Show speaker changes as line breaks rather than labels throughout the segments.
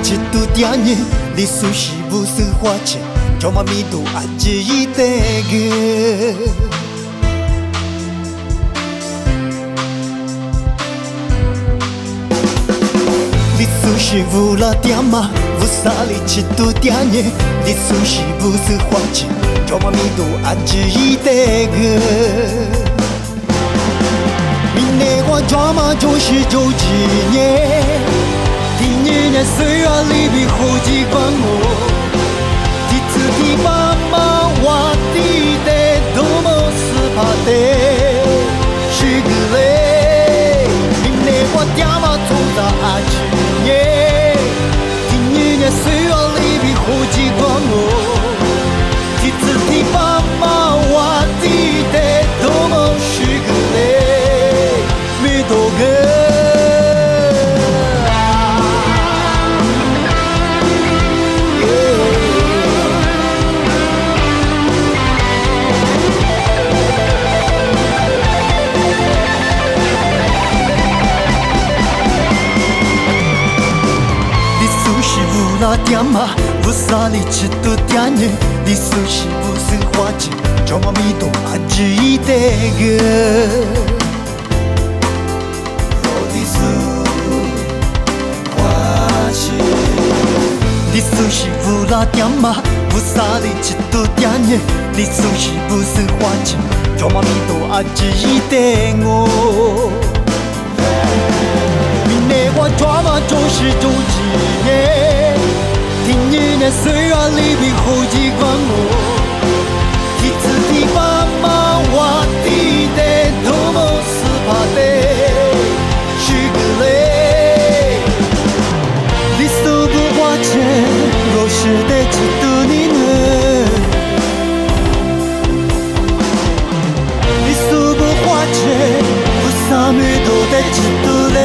ci tu tiani li sushi bu su huache choma mi tu aji itege li sushi vu la tiama vu sali ci tu tiani li sushi bu su huache choma mi tu aji itege明年我抓马就是9几年，第2年岁月里比后几关我，第次第妈妈我地的多么斯帕的，是个嘞，明年我抓马走到2年，第2年岁月里比后几关我，第次第妈妈我地的多么是个嘞。多个你苏西乌拉点嘛，乌萨里吃多点呢，你苏西乌是花钱，叫妈咪多阿吉一点个。你苏西乌拉点嘛，乌萨里吃多点呢。你苏西乌是花钱，叫妈咪多阿吉一点我。明年我抓嘛就是9几年，第2年岁月里比后几关我。第次第妈妈我地的多么斯帕的，是个嘞。你苏不花钱。若是得知道你呢，你苏不花钱，不啥么都得知道嘞。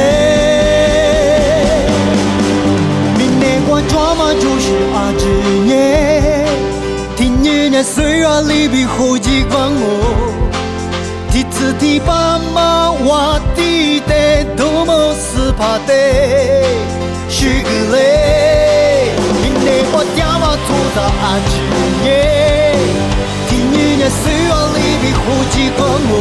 明年我抓嘛就是20年，第2年岁月里比后几关我，第次第爸妈我地的多么斯帕的，是个嘞。我爹妈走到20年，第2年岁月里比后几关我。